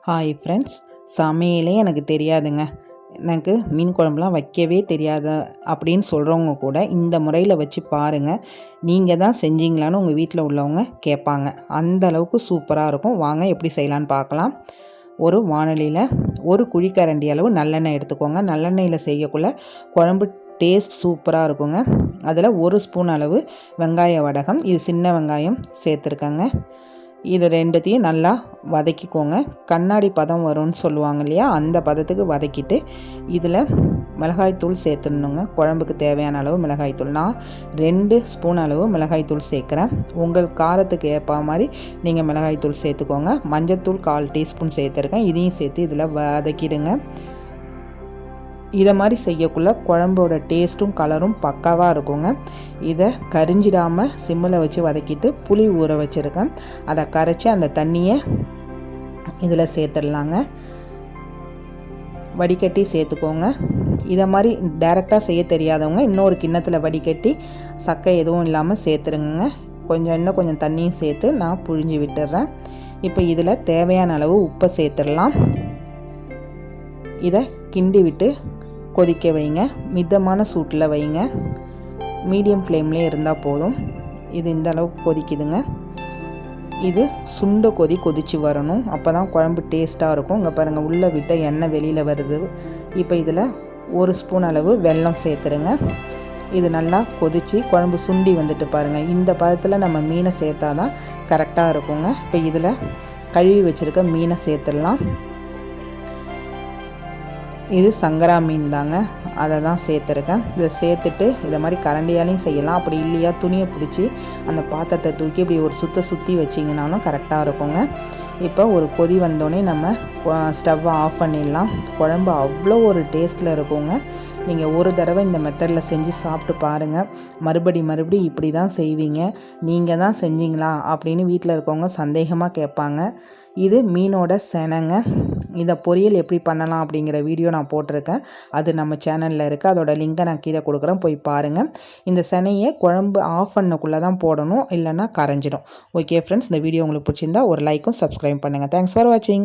Hi friends, சமையலே எனக்கு தெரியாதுங்க. எனக்கு மீன் குழம்புலாம் வைக்கவே தெரியாத அப்படின்னு சொல்கிறவங்க கூட இந்த முறையில் வச்சு பாருங்கள். நீங்கள் தான் செஞ்சீங்களான்னு உங்கள் வீட்டில் உள்ளவங்க கேட்பாங்க. அந்த அளவுக்கு சூப்பராக இருக்கும். வாங்க எப்படி செய்யலான்னு பார்க்கலாம். ஒரு வாணலியில் ஒரு குழிக்கரண்டி அளவு நல்லெண்ணெய் எடுத்துக்கோங்க. நல்லெண்ணெயில் செய்யக்குள்ள குழம்பு டேஸ்ட் சூப்பராக இருக்குங்க. அதில் ஒரு ஸ்பூன் அளவு வெங்காய வடகம், இது சின்ன வெங்காயம் சேர்த்துருக்கேங்க. இது ரெண்டுத்தையும் நல்லா வதக்கிக்கோங்க. கண்ணாடி பதம் வரும்னு சொல்லுவாங்க இல்லையா, அந்த பதத்துக்கு வதக்கிட்டு இதில் மிளகாய்த்தூள் சேர்த்துடணுங்க. குழம்புக்கு தேவையான அளவு மிளகாய்த்தூள் நான் 2 ஸ்பூன் அளவு மிளகாய்த்தூள் சேர்க்குறேன். உங்கள் காரத்துக்கு ஏற்ப மாதிரி நீங்கள் மிளகாய்த்தூள் சேர்த்துக்கோங்க. மஞ்சத்தூள் 1/4 டீஸ்பூன் சேர்த்துருக்கேன். இதையும் சேர்த்து இதில் வதக்கிடுங்க. இதை மாதிரி செய்யக்குள்ள குழம்போட டேஸ்ட்டும் கலரும் பக்காவாக இருக்குங்க. இதை கரிஞ்சிடாமல் சிம்மில் வச்சு வதக்கிட்டு புளி ஊற வச்சுருக்கேன். அதை கரைச்சி அந்த தண்ணியை இதில் சேர்த்துடலாங்க. வடிகட்டி சேர்த்துக்கோங்க. இதை மாதிரி டைரெக்டாக செய்ய தெரியாதவங்க இன்னொரு கிண்ணத்தில் வடிகட்டி சக்கை எதுவும் இல்லாமல் சேர்த்துருங்க. இன்னும் கொஞ்சம் தண்ணியும் சேர்த்து நான் புழிஞ்சு விட்டுடுறேன். இப்போ இதில் தேவையான அளவு உப்பை சேர்த்துடலாம். இதை கிண்டி விட்டு கொதிக்க வைங்க. மிதமான சூட்டில் வைங்க. மீடியம் ஃப்ளேம்லேயே இருந்தால் போதும். இது இந்த அளவுக்கு கொதிக்குதுங்க. இது சுண்ட கொதித்து வரணும். அப்போ தான் குழம்பு டேஸ்ட்டாக இருக்கும். இங்கே பாருங்கள், உள்ளே விட்ட எண்ணெய் வெளியில் வருது. இப்போ இதில் 1 ஸ்பூன் அளவு வெல்லம் சேர்த்துருங்க. இது நல்லா கொதித்து குழம்பு சுண்டி வந்துட்டு பாருங்கள். இந்த பதத்தில் நம்ம மீனை சேர்த்தா தான் கரெக்டாக இருக்குங்க. இப்போ இதில் கழுவி வச்சுருக்க மீனை சேர்த்துடலாம். இது சங்கரா மீன் தாங்க, அதை தான் சேர்த்துருக்கேன். இதை சேர்த்துட்டு இதை மாதிரி கரண்டியாலையும் செய்யலாம். அப்படி இல்லையா துணியை பிடிச்சி அந்த பாத்திரத்தை தூக்கி இப்படி ஒரு சுற்றி வச்சிங்கனாலும் கரெக்டாக இருக்குங்க. இப்போ ஒரு கொதி வந்தோடனே நம்ம ஸ்டவ்வை ஆஃப் பண்ணிடலாம். குழம்பு அவ்வளோ ஒரு டேஸ்ட்டில் இருக்குங்க. நீங்கள் ஒரு தடவை இந்த மெத்தடில் செஞ்சு சாப்பிட்டு பாருங்கள். மறுபடி இப்படி தான் செய்வீங்க, நீங்கள் தான் செஞ்சீங்களா அப்படின்னு வீட்டில் இருக்கவங்க சந்தேகமாக கேட்பாங்க. இது மீனோட செனைங்க. இதை பொரியல் எப்படி பண்ணலாம் அப்படிங்கிற வீடியோ நான் போட்டிருக்கேன். அது நம்ம சேனலில் இருக்குது. அதோட லிங்கை நான் கீழே கொடுக்குறேன், போய் பாருங்கள். இந்த செனையை குழம்பு ஆஃப் பண்ணக்குள்ளே தான் போடணும், இல்லைன்னா கரைஞ்சிடும். ஓகே ஃப்ரெண்ட்ஸ், இந்த வீடியோ உங்களுக்கு பிடிச்சிருந்தா ஒரு லைக்கும் சப்ஸ்கிரைப் பண்ணுங்கள். தேங்க்ஸ் ஃபார் வாட்சிங்.